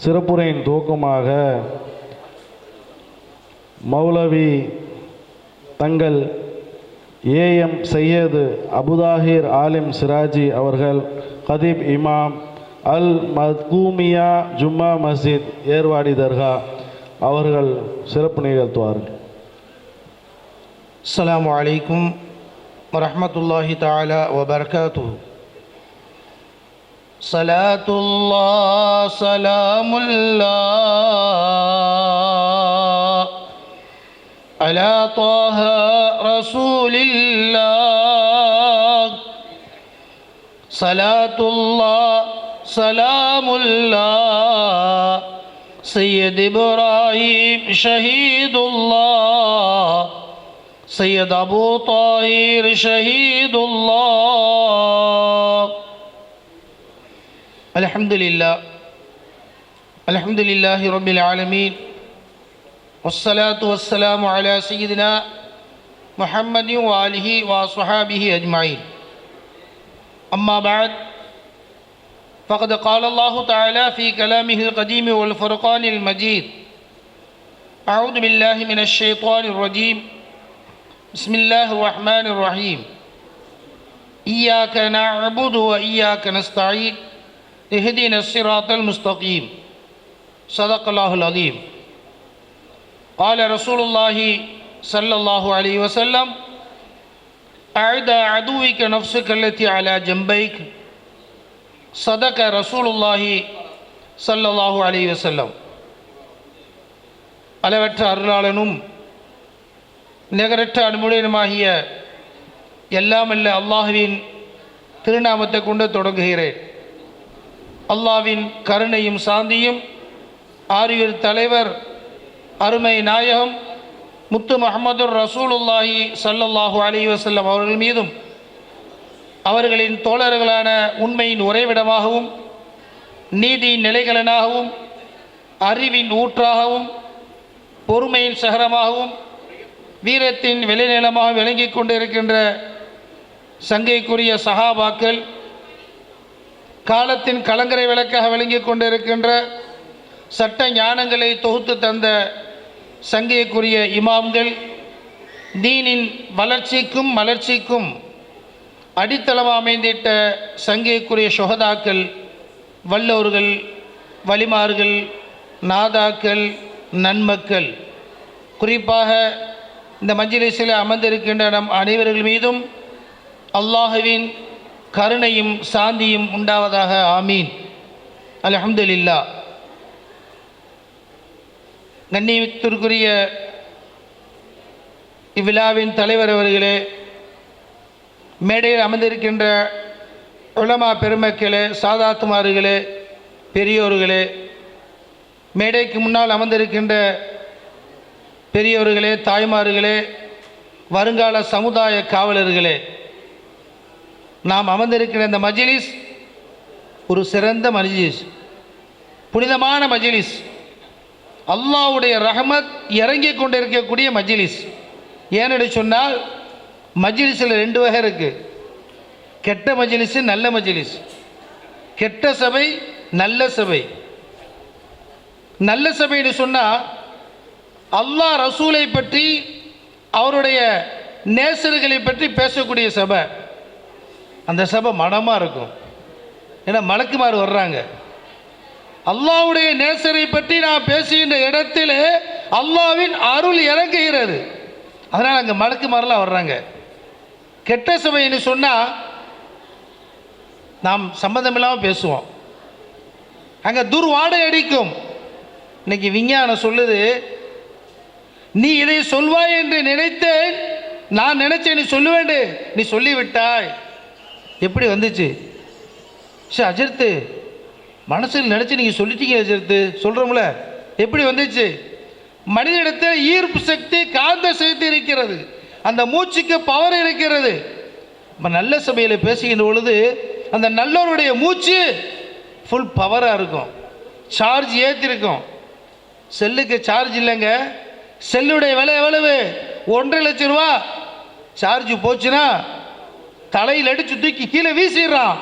சிறப்புரையின் துவக்கமாக மௌலவி தங்கள் ஏஎம் சையது அபுதாஹிர் ஆலிம் சிராஜி அவர்கள் கதீப் இமாம் அல் மத்கூமியா ஜும்மா மஸ்ஜித் ஏர்வாடி தர்கா அவர்கள் சிறப்பு நிகழ்த்துவார்கள். அஸ்ஸலாமு அலைக்கும் வரஹ்மத்துல்லாஹி தஆலா வபரகாத்துஹு. ஸலாத்துல்லாஹ் ஸலாமுல்லாஹ் அலா த்வாஹா ரசூலில்லாஹ். ஸலாத்துல்லாஹ் ஸலாமுல்லாஹ் சையத் இப்ராஹீம் ஷஹீதுல்லாஹ் சையத் அபூ தாஹிர் ஷஹீதுல்லாஹ். அல்ஹம்துலில்லாஹி ரப்பில் ஆலமீன் வஸ்ஸலாத்து வஸ்ஸலாமு அலா சய்யிதினா முஹம்மதின் வ ஆலிஹி வ ஸஹாபிஹி அஜ்மஈன். அம்மா பஅத் فقد قال الله تعالى في كلامه القديم والفرقان المجيد: أعوذ بالله من الشيطان الرجيم. بسم الله الرحمن الرحيم. إياك نعبد وإياك نستعين اهدنا الصراط المستقيم. صدق الله العظيم. قال رسول الله صلى الله عليه وسلم: أعد عدوك نفسك التي على جنبيك. صدق رسول الله صلى الله عليه وسلم. அளவற்ற அருளாளனும் நிகரற்ற அன்புடையனுமாகிய எல்லாம் அல்ல அல்லாஹ்வின் திருநாமத்தை கொண்டு தொடங்குகிறேன். அல்லாஹ்வின் கருணையும் சாந்தியும் ஆரியர் தலைவர் அருமை நாயகம் முத்து முஹம்மது ரசூலுல்லாஹி ஸல்லல்லாஹு அலைஹி வஸல்லம் அவர்கள் மீதும் அவர்களின் தோழர்களான உண்மையின் உறைவிடமாகவும் நீதியின் நிலைகளனாகவும் அறிவின் ஊற்றாகவும் பொறுமையின் சகரமாகவும் வீரத்தின் விளைநிலமாக விளங்கி கொண்டிருக்கின்ற சங்கைக்குரிய சஹாபாக்கள், காலத்தின் கலங்கரை விளக்காக விளங்கி கொண்டிருக்கின்ற சட்ட ஞானங்களை தொகுத்து தந்த சங்கைக்குரிய இமாம்கள், தீனின் வளர்ச்சிக்கும் மலர்ச்சிக்கும் அடித்தளமாக அமைந்திட்ட சங்கைக்குரிய சுஹதாக்கள், வல்லோர்கள், வலிமார்கள், நாதாக்கள், நன்மக்கள், குறிப்பாக இந்த மஜ்லிஸில் அமர்ந்திருக்கின்ற நம் அனைவர்கள் மீதும் அல்லாஹ்வின் கருணையும் சாந்தியும் உண்டாவதாக. ஆமீன். அல்ஹம்துலில்லாஹ். கண்ணியத்திற்குரிய இவ்விழாவின் தலைவர் அவர்களே, மேடையில் அமர்ந்திருக்கின்ற உலமா பெருமக்களே, சாதாத்துமார்களே, பெரியோர்களே, மேடைக்கு முன்னால் அமர்ந்திருக்கின்ற பெரியோர்களே, தாய்மார்களே, வருங்கால சமுதாய காவலர்களே, நாம் அமர்ந்திருக்கிற இந்த மஜ்லிஸ் ஒரு சிறந்த மஜ்லிஸ், புனிதமான மஜ்லிஸ், அல்லாஹ்வுடைய ரஹமத் இறங்கி கொண்டிருக்கக்கூடிய மஜ்லிஸ். ஏன்னு சொன்னால் மஜ்லிஸில் ரெண்டு வகை இருக்குது. கெட்ட மஜ்லிஸ், நல்ல மஜ்லிஸ். கெட்ட சபை, நல்ல சபை. நல்ல சபைன்னு சொன்னால் அல்லாஹ் ரசூலை பற்றி, அவருடைய நேசர்களை பற்றி பேசக்கூடிய சபை. அந்த சபை மனமாக இருக்கும். ஏன்னா மலக்குமார் வர்றாங்க. அல்லாஹ்வுடைய நேசரை பற்றி நான் பேசுகின்ற இடத்துல அல்லாஹ்வின் அருள் இறங்குகிறது. அதனால் அங்கே மலக்குமாரெலாம் வர்றாங்க. கெட்ட சபைன்னு சொன்னால் நாம் சம்மந்தமில்லாமல் பேசுவோம். அங்கே துர்வாடை அடிக்கும். இன்னைக்கு விஞ்ஞானம் சொல்லுது, நீ இதை சொல்வாய் என்று நினைத்தேன், நான் நினைச்சேன் நீ சொல்லுவேண்டு, நீ சொல்லிவிட்டாய். எப்படி வந்துச்சு? சரி அஜர்த்து, மனசில் நினச்சி நீங்கள் சொல்லிட்டீங்க அஜர்த்து, சொல்கிறோம்ல, எப்படி வந்துச்சு? மனிதனிடத்தில் ஈர்ப்பு சக்தி, காந்த சக்தி இருக்கிறது. அந்த மூச்சுக்கு பவர் இருக்கிறது. நம்ம நல்ல சபையில் பேசுகின்ற பொழுது அந்த நல்லவருடைய மூச்சு ஃபுல் பவராக இருக்கும், சார்ஜ் ஏற்றிருக்கும். செல்லுக்கு சார்ஜ் இல்லைங்க. செல்லுடைய விலை எவ்வளவு? 1.5 லட்சம் ரூபா. சார்ஜ் போச்சுன்னா தலையில் அடித்து தூக்கி கீழே வீசிடுறான்.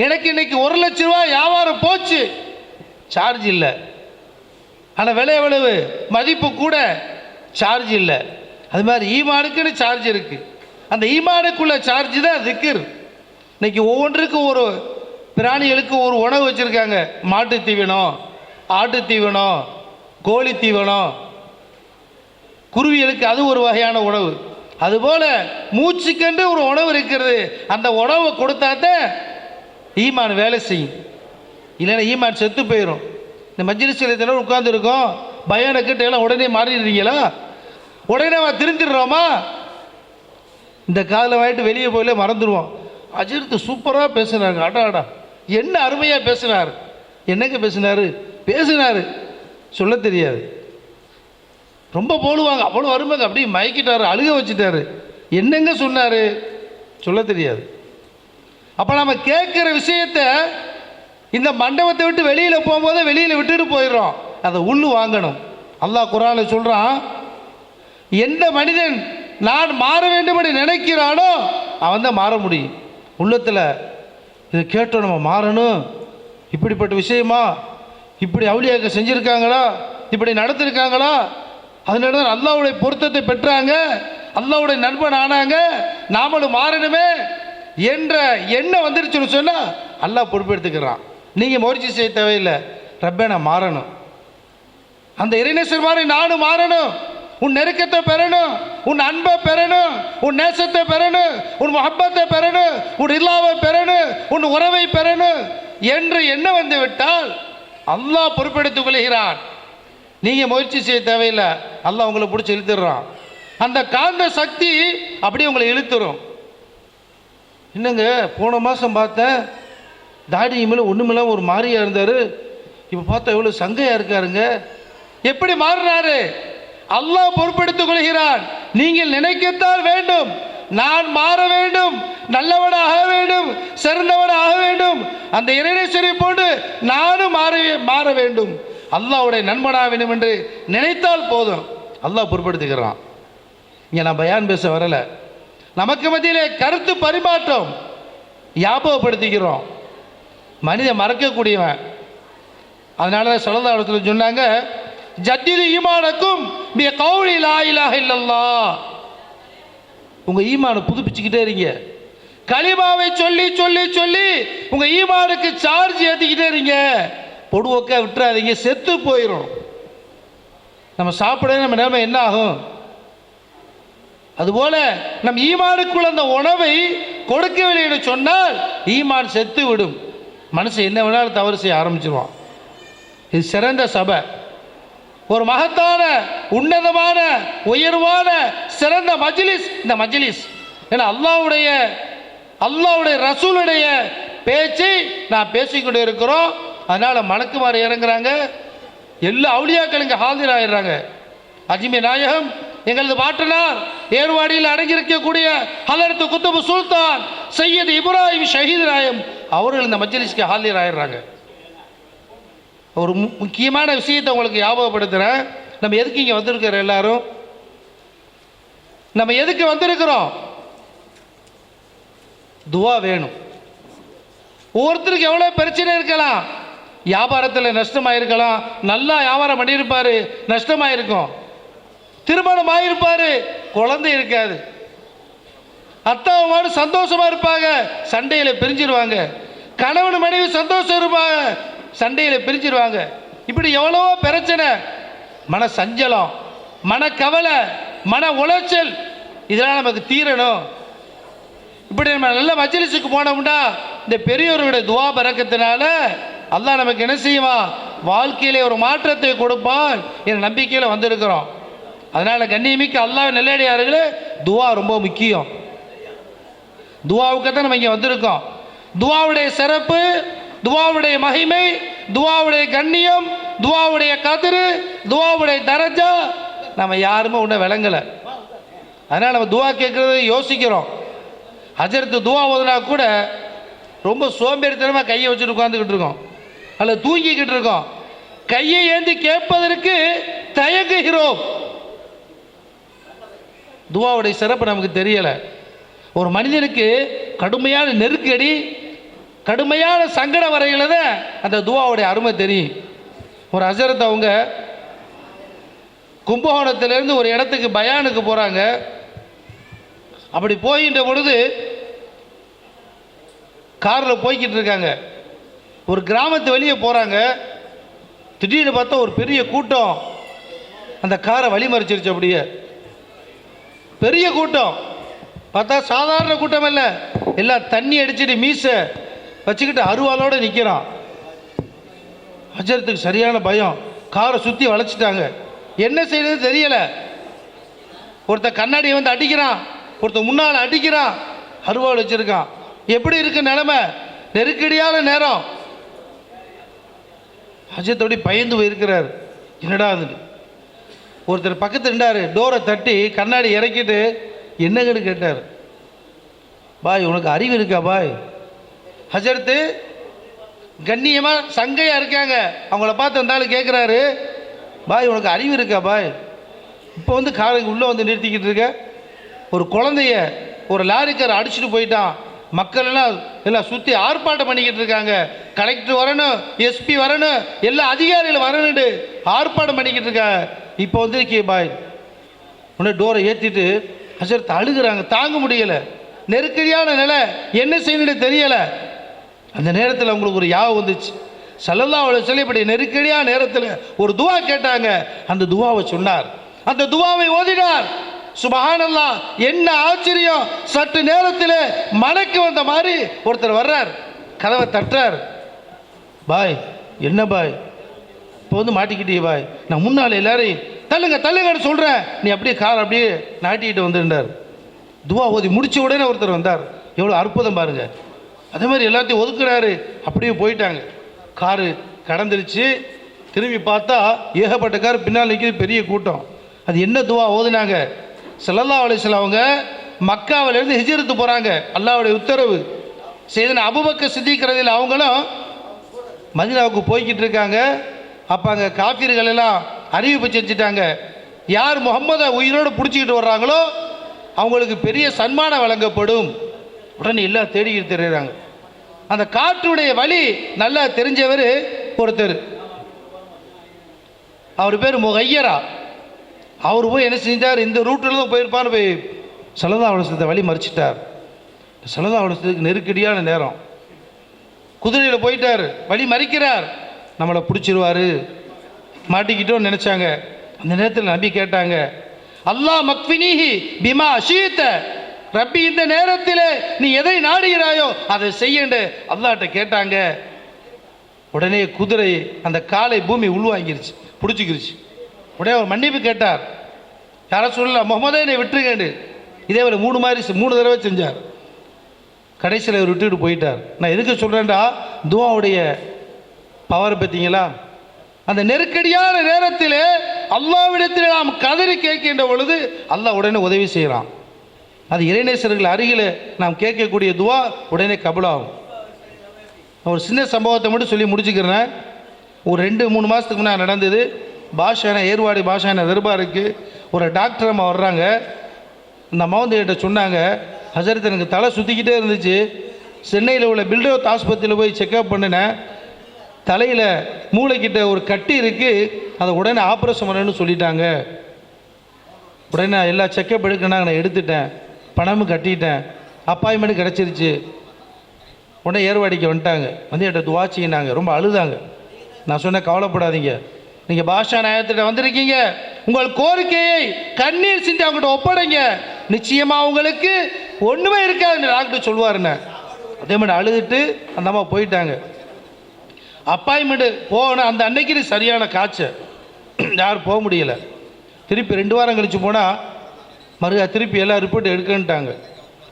எனக்கு இன்னைக்கு 1 லட்சம் ரூபா வியாபாரம் போச்சு. சார்ஜ் இல்லை. ஆனால் விலை எவ்வளவு, மதிப்பு கூட, சார்ஜ் இல்லை. அது மாதிரி ஈமானுக்குன்னு சார்ஜ் இருக்குது. அந்த ஈமானுக்குள்ள சார்ஜ் தான் திக்ர். இன்னைக்கு ஒவ்வொன்றுக்கும் ஒரு பிராணிகளுக்கு ஒரு உணவு வச்சுருக்காங்க. மாட்டு தீவனம், ஆட்டு தீவனம், கோழி தீவனம், குருவிகளுக்கு அது ஒரு வகையான உணவு. அதுபோல் மூச்சுக்கென்று ஒரு உணவு இருக்கிறது. அந்த உணவை கொடுத்தாதான் ஈமான் வேலை செய்யும், இல்லைன்னா ஈமான் செத்து போயிடும். இந்த மஜ்லிஸில் தினம் உட்காந்துருக்கோம், பயானக்கிட்ட எல்லாம் உடனே மாறிடுறீங்களா? உடனே திருந்திடுறோமா? இந்த காதில் வாங்கிட்டு வெளியே போயில மறந்துடுவோம். அஜிர்த்து சூப்பராக பேசுனாங்க, அடா என்ன அருமையாக பேசுனார். என்னங்க பேசினார் சொல்ல தெரியாது. ரொம்ப போடுவாங்க, அவ்வளோ அருமைங்க, அப்படியே மயக்கிட்டாரு, அழுக வச்சுட்டாரு. என்னங்க சொன்னார் சொல்ல தெரியாது. அப்போ நம்ம கேட்குற விஷயத்த இந்த மண்டபத்தை விட்டு வெளியில் போகும்போது வெளியில் விட்டுட்டு போயிடுறோம். அதை உள்ளு வாங்கணும். அல்லாஹ் குர்ஆனில் சொல்கிறான், எந்த மனிதன் நான் மாற வேண்டும் என்று நினைக்கிறானோ அவன் தான் மாற முடியும். உள்ளத்தில் இதை கேட்டோம், நம்ம மாறணும், இப்படிப்பட்ட விஷயமா, இப்படி அவுலியாக்க செஞ்சுருக்காங்களா, இப்படி நடத்திருக்காங்களா, அதனால தான் அல்லாஹ்வுடைய பொருத்தத்தை பெற்றாங்க, அல்லாஹ்வுடைய நண்பன் ஆனாங்க, நாமளும் மாறணுமே என்ற எண்ணம் வந்துருச்சுன்னு சொன்னால் அல்லாஹ் பொறுப்பெடுத்துக்கிறான். நீங்கள் முயற்சி செய்ய தேவையில்லை. ரப்பே நான் மாறணும், அந்த இறைநேசர் மாதிரி நானும் மாறணும், உன் நெருக்கத்தை பெறணும், உன் அன்பை பெறணும், உன் நேசத்தை பெறணும், உன் முஹப்பத்தை பெறணும், உன் இல்லாவை பெறணும், உன் உறவை பெறணும் என்று எண்ணம் வந்து விட்டால் அல்லாஹ் பொறுப்பெடுத்துக் கொள்கிறான். நீங்கள் முயற்சி செய்ய தேவையில்லை, அல்லாஹ் உங்களை பிடிச்சி இழுத்துடுறான். அந்த காந்த சக்தி அப்படியே உங்களை இழுத்துரும். என்னங்க போன மாதம் பார்த்தேன், தாடி மேலே ஒன்றுமில்லாமல் ஒரு மாறியாக இருந்தார், இப்போ பார்த்தா எவ்வளோ சங்கையாக இருக்காருங்க. எப்படி மாறினாரு? அல்லாஹ் பொறுப்பெடுத்துக் கொள்கிறான். நீங்கள் நினைக்கத்தான் வேண்டும், நான் மாற வேண்டும், நல்லவனாக வேண்டும், சிறந்தவனாக வேண்டும், அந்த இறைநேசரை போன்று நானும் மாற வேண்டும், அல்லாஹ்வுடைய நண்பனாக வேண்டும் என்று நினைத்தால் போதும், அல்லாஹ் பொறுப்பெடுத்துக்கிறான். இங்கே நான் பயான் பேச வரலை, நமக்கு மத்தியிலே கருத்து பரிமாற்றம் ஞாபகப்படுத்திக்கிறோம். மனிதன் மறக்கக்கூடியவன். அதனால தான் ஸல்லல்லாஹு அலைஹி வஸல்லம் சொன்னாங்க, ஜத்திது ஈமானக்கும் பி கௌலி லா இலாஹ இல்லல்லாஹ். உங்கள் ஈமானை புதுப்பிச்சுக்கிட்டே இருங்க. கலிமாவை சொல்லி சொல்லி சொல்லி உங்கள் ஈமானுக்கு சார்ஜ் ஏற்றிக்கிட்டே இருங்க. பொடுவோக்கா விட்டுறாதீங்க, செத்து போயிடும். நம்ம சாப்பிட நம்ம நிலைமை என்ன ஆகும்? அதுபோல நம் ஈமானுக்குள்ள அந்த உணவை கொடுக்கவில்லை என்று சொன்னால் ஈமான் செத்து விடும். மனுஷன் என்ன வேணாலும் தவறு செய்ய ஆரம்பிச்சிருவான். இது சிறந்த சபை, ஒரு மகத்தான உன்னதமான உயர்வான சிறந்த மஜ்லிஸ் இந்த மஜ்லிஸ். ஏன்னா அல்லாஹ்வுடைய ரசூலுடைய பேச்சை நான் பேசிக்கொண்டு இருக்கிறோம். அதனால் மலக்குமார் இறங்குறாங்க, எல்லா அவுலியாக்கள் இங்கே ஹாஜராகிறாங்க. அஜ்மீர் நாயகம் எங்களது பாட்டனார் ஏர்வாடியில் அடங்கியிருக்கக்கூடிய ஹலரத்து குத்துபு சுல்தான் சையது இப்ராஹிம் ஷஹீத் நாயம் அவர்கள் இந்த மஜ்லிஸ்க்கு ஹாஜராகிறாங்க. ஒரு முக்கியமான விஷயத்தை உங்களுக்கு ஞாபகப்படுத்துகிறேன். நம்ம எதுக்கு இங்கே வந்திருக்கிறோம்? எல்லாரும் நம்ம எதுக்கு வந்திருக்கிறோம்? துவா வேணும். ஒவ்வொருத்தருக்கு எவ்வளோ பிரச்சனை இருக்கலாம். வியாபாரத்தில் நஷ்டமாக இருக்கலாம், நல்லா வியாபாரம் பண்ணியிருப்பார், நஷ்டமாக இருக்கும். திருமணம் ஆகியிருப்பார், குழந்தை இருக்காது. அத்தாவுமானு சந்தோஷமாக இருப்பாங்க, சண்டையில் பிரிஞ்சிருவாங்க. கணவன் மனைவி சந்தோஷம் இருப்பாங்க, சண்டையில் பிரிஞ்சிருவாங்க. இப்படி எவ்வளவோ பிரச்சனை, மன சஞ்சலம், மன கவலை, மன உளைச்சல், இதெல்லாம் நமக்கு தீரணும். இப்படி நம்ம நல்ல மஜ்லிஸுக்கு போனோம்னா இந்த பெரியோருடைய துவா பரக்கத்தினால அல்லாஹ் நமக்கு என்ன செய்வான்? வாழ்க்கையிலே ஒரு மாற்றத்தை கொடுப்பான் என்ற நம்பிக்கையில் வந்திருக்கிறோம். அதனால் கண்ணியமிக்க அல்லாஹ் நல்லடியார்களே, துவா ரொம்ப முக்கியம். துவாவுக்கு தான் நம்ம இங்கே வந்திருக்கோம். துவாவுடைய சிறப்பு, துவாவுடைய மகிமை, துவாவுடைய கண்ணியம், துவாவுடைய கதிரு, துவாவுடைய தரஜா நம்ம யாருமே ஒன்றும் விளங்கலை. அதனால் நம்ம துவா கேட்குறது யோசிக்கிறோம். ஹஜரத்து துவா ஓதுனா கூட ரொம்ப சோம்பேறித்தனமாக கையை வச்சுட்டு உட்காந்துக்கிட்டு இருக்கோம், அல்ல தூங்கிக்கிட்டு இருக்கோம். கையை ஏந்தி கேட்பதற்கு தயங்குகிறோம். துவாவுடைய சிறப்பு நமக்கு தெரியலை. ஒரு மனிதனுக்கு கடுமையான நெருக்கடி, கடுமையான சங்கட வரையில் தான் அந்த துவாவுடைய அருமை தெரியும். ஒரு ஹசரத் அவங்க கும்பகோணத்திலேருந்து ஒரு இடத்துக்கு பயானுக்கு போகிறாங்க. அப்படி போகின்ற பொழுது காரில் போய்கிட்டு இருக்காங்க. ஒரு கிராமத்து வெளியே போகிறாங்க. திடீர்னு பார்த்தா ஒரு பெரிய கூட்டம் அந்த காரை வழிமறிச்சிருச்சு. அப்படியே பெரிய கூட்டம், பார்த்தா சாதாரண கூட்டம் இல்லை, எல்லாம் தண்ணி அடிச்சுட்டு மீசை வச்சுக்கிட்டு அருவாளோடு நிற்கிறான். ஹஜரத்துக்கு சரியான பயம். காரை சுற்றி வளைச்சிட்டாங்க. என்ன செய்யறது தெரியலை. ஒருத்தர் கண்ணாடியை வந்து அடிக்கிறான், ஒருத்தர் முன்னால் அடிக்கிறான், அருவாள் வச்சிருக்கான். எப்படி இருக்கு நிலைமை? நெருக்கடியான நேரம். ஹஜரத்தோடி பயந்து போயிருக்கிறார். என்னடா அது? ஒருத்தர் பக்கத்தில் இருந்தார். டோரை தட்டி கண்ணாடி இறக்கிட்டு என்னங்கன்னு கேட்டார். பாய் உனக்கு அறிவு இருக்கா பாய்? ஹஜரத்து கண்ணியமாக சங்கையாக இருக்காங்க. அவங்கள பார்த்து இருந்தாலும் கேட்குறாரு, பாய் உனக்கு அறிவு இருக்கா பாய்? இப்போ வந்து காலைக்கு உள்ளே வந்து நிறுத்திக்கிட்டு இருக்க. ஒரு குழந்தைய ஒரு லாரிக்கார் அடிச்சுட்டு போயிட்டான். மக்கள் எல்லாம் சுற்றி ஆர்ப்பாட்டம் பண்ணிக்கிட்டு இருக்காங்க. கலெக்டர் வரணும், எஸ்பி வரணும், எல்லா அதிகாரிகளும் வரணுண்டு ஆர்ப்பாட்டம் பண்ணிக்கிட்டு இருக்காங்க. இப்போ வந்து பாய் உடனே டோரை ஏற்றிட்டு ஹஜரத் அழுகிறாங்க. தாங்க முடியலை, நெருக்கடியான நிலை, என்ன செய்யணுன்னு தெரியலை. அந்த நேரத்தில் அவங்களுக்கு ஒரு யாவு வந்துச்சு. ஸல்லல்லாஹு அலைஹி வஸல்லம் இப்படி நெருக்கடியான நேரத்தில் ஒரு துவா கேட்டாங்க. அந்த துவாவை சொன்னார், அந்த துவாவை ஓதினார். சுபஹானல்லாஹ், என்ன ஆச்சரியம்! சற்று நேரத்தில் மலைக்கு வந்த மாதிரி ஒருத்தர் வர்றார், கதவை தட்டுறார். பாய் என்ன பாய் இப்போ வந்து மாட்டிக்கிட்டே பாய்? நான் முன்னால் எல்லாரையும் தள்ளுங்க தள்ளுங்கன்னு சொல்கிறேன், நீ அப்படியே கார் அப்படியே நாட்டிக்கிட்டு வந்துருந்தார். துவா ஓதி முடிச்ச உடனே ஒருத்தர் வந்தார். எவ்வளோ அற்புதம் பாருங்க. அதே மாதிரி எல்லாத்தையும் ஒதுக்குறாரு. அப்படியே போயிட்டாங்க. காரு கடந்துருச்சு. திரும்பி பார்த்தா ஏகப்பட்ட கார் பின்னால் நிற்கிது, பெரிய கூட்டம். அது என்ன துவா ஓதுனாங்க? ஸல்லல்லாஹு அலைஹி வஸல்லம் அவங்க மக்காவிலேருந்து ஹிஜ்ரத்து போகிறாங்க. அல்லாஹ்வுடைய உத்தரவு. செய்தன அபூபக்கர் சித்திக் ரலியல்லாஹு அவங்களும் மதீனாவுக்கு போய்கிட்டு இருக்காங்க. அப்போ அங்கே காஃபிர்கள் எல்லாம் அறிவிப்பு செஞ்சுட்டாங்க, யார் முகம்மதை உயிரோடு பிடிச்சிக்கிட்டு வர்றாங்களோ அவங்களுக்கு பெரிய சன்மானம் வழங்கப்படும். உடனே எல்லாம் தேடிக்கிட்டு தெரியுறாங்க. அந்த காற்றுடைய வழி நல்லா தெரிஞ்சவர் ஒருத்தர், அவர் பேர் முகையரா. அவர் போய் என்ன செஞ்சார், இந்த ரூட்டில் தான் போயிருப்பான்னு போய் ஸல்லல்லாஹு அலைஹி வஸல்லம் வழி மறிச்சிட்டார். ஸல்லல்லாஹு அலைஹி வஸல்லம் நெருக்கடியான நேரம். குதிரையில் போயிட்டார், வழி மறிக்கிறார். நம்மளை பிடிச்சிருவார், மாட்டிக்கிட்டோன்னு நினச்சாங்க. அந்த நேரத்தில் நபி கேட்டாங்க, அல்லாஹ் மக்ஃபினிஹி பிமா அஷீத்த, ரப்பி இந்த நேரத்தில் நீ எதை நாடுகிறாயோ அதை செய்யண்டு அல்லாஹ்ட்ட கேட்டாங்க. உடனே குதிரை அந்த காலை பூமி உள்வாங்கிருச்சு, பிடிச்சிக்கிருச்சு. உடனே அவர் மன்னிப்பு கேட்டார். யாரை சொல்லல, முகமதே என்னை விட்டுருங்கண்டு. இதே போல் 3 தடவை செஞ்சார். கடைசியில் அவர் விட்டுட்டு போயிட்டார். நான் எதுக்கு சொல்கிறேன்டா, துஆவுடைய பவர் பார்த்தீங்களா? அந்த நெருக்கடியான நேரத்தில் அல்லாஹ்விடத்தில் நாம் கதறி கேட்கின்ற பொழுது அல்லாஹ் உடனே உதவி செய்கிறான். அது இறைநேசர்கள் அருகில் நாம் கேட்கக்கூடிய துவா உடனே கபூலாகும். ஒரு சின்ன சம்பவத்தை மட்டும் சொல்லி முடிச்சுக்கிறேன். ஒரு 2-3 மாதத்துக்கு முன்னாடி நடந்தது. பாஷான ஏர்வாடி பாஷான தர்பாருக்கு ஒரு டாக்டர் அம்மா வர்றாங்க. இந்த அம்மா வந்து என்கிட்ட சொன்னாங்க, ஹஜரத் எனக்கு தலை சுற்றிக்கிட்டே இருந்துச்சு, சென்னையில் உள்ள பில்டோத் ஆஸ்பத்திரியில் போய் செக்அப் பண்ணினேன், தலையில் மூளைக்கிட்ட ஒரு கட்டி இருக்குது, அதை உடனே ஆப்ரேஷன் பண்ணணும்னு சொல்லிட்டாங்க. உடனே எல்லா செக்கப் எடுக்கணும், நான் எடுத்துட்டேன், பணமும் கட்டிட்டேன், அப்பாயின்மெண்ட் கிடச்சிருச்சு. உடனே ஏர்வாடிக்கு வந்துட்டாங்க. வந்து என்கிட்ட துவா செய்யினாங்க, ரொம்ப அழுதாங்க. நான் சொன்னேன், கவலைப்படாதீங்க, நீங்கள் பாஷா நாயகத்திட்ட வந்திருக்கீங்க, உங்கள் கோரிக்கையை கண்ணீர் சிந்தி அவங்ககிட்ட ஒப்படைங்க, நிச்சயமாக உங்களுக்கு ஒன்றுமே இருக்காதுன்னு டாக்டர் சொல்லுவாருன்னு. அதே மாதிரி அழுதுட்டு அந்த அம்மா போயிட்டாங்க. அப்பாயின்மெண்ட்டு போகணும். அந்த அன்னைக்கு சரியான காய்ச்சல், யாரும் போக முடியலை. திருப்பி 2 வாரம் கழித்து போனால் திருப்பி எல்லா ரிப்போர்ட்டும் எடுக்கன்ட்டாங்க.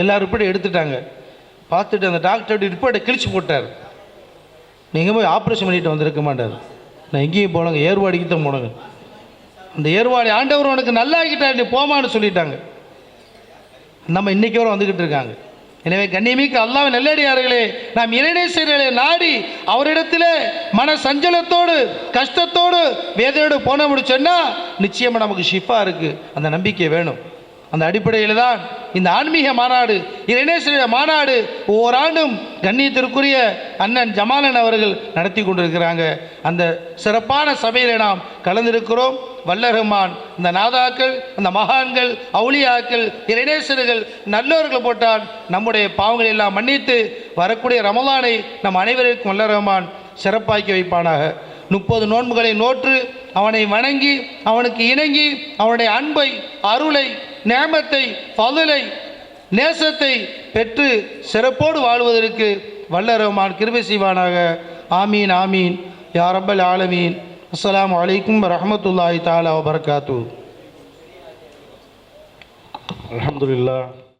எல்லா ரிப்போர்ட்டும் எடுத்துட்டாங்க. பார்த்துட்டு அந்த டாக்டர் ரிப்போர்ட்டை கிழிச்சு போட்டார். நீங்கள் போய் ஆப்ரேஷன் பண்ணிட்டு வந்திருக்க மாட்டார். நான் எங்கேயும் போனாங்க, ஏர்வாடிக்கு தான் போனாங்க. அந்த ஏர்வாடி ஆண்டவர் உனக்கு நல்லா ஆகிட்டார், நீ போமான்னு சொல்லிட்டாங்க. நம்ம இன்றைக்கி வரை வந்துக்கிட்டு இருக்காங்க. எனவே கண்ணியமிக்க அல்லாஹ் நல்லடியார்களே, நாம் இறைநேசர்களை நாடி அவரிடத்தில் மன சஞ்சலத்தோடு கஷ்டத்தோடு வேதனையோடு போன முடிச்சோன்னா நிச்சயமாக நமக்கு ஷிஃபா இருக்குது. அந்த நம்பிக்கை வேணும். அந்த அடிப்படையில் தான் இந்த ஆன்மீக மாநாடு, இறைநேசருடைய மாநாடு ஒவ்வொரு ஆண்டும் கண்ணியத்திற்குரிய அண்ணன் ஜமாலன் அவர்கள் நடத்தி கொண்டிருக்கிறாங்க. அந்த சிறப்பான சபையில் நாம் கலந்திருக்கிறோம். வல்லரஹ்மான் இந்த நாதாக்கள், அந்த மகான்கள், அவுலியாக்கள், இறைநேசர்கள், நல்லவர்கள் போட்டால் நம்முடைய பாவங்களை எல்லாம் மன்னித்து வரக்கூடிய ரமலானை நம் அனைவருக்கும் வல்லரஹ்மான் சிறப்பாக்கி வைப்பானாக. 30 நோன்புகளை நோற்று அவனை வணங்கி அவனுக்கு இணங்கி அவனுடைய அன்பை, அருளை, நேமத்தை, ஃபதுலை, நேசத்தை பெற்று சிறப்போடு வாழ்வதற்கு வல்லரஹ்மான் கிருபை செய்வானாக. ஆமீன் ஆமீன் யா ரப்பல் ஆலமீன். அஸ்ஸலாமு அலைக்கும் வரஹ்மத்துல்லாஹி தஆலா வபரகாத்துஹு. அல்ஹம்துலில்லாஹ்.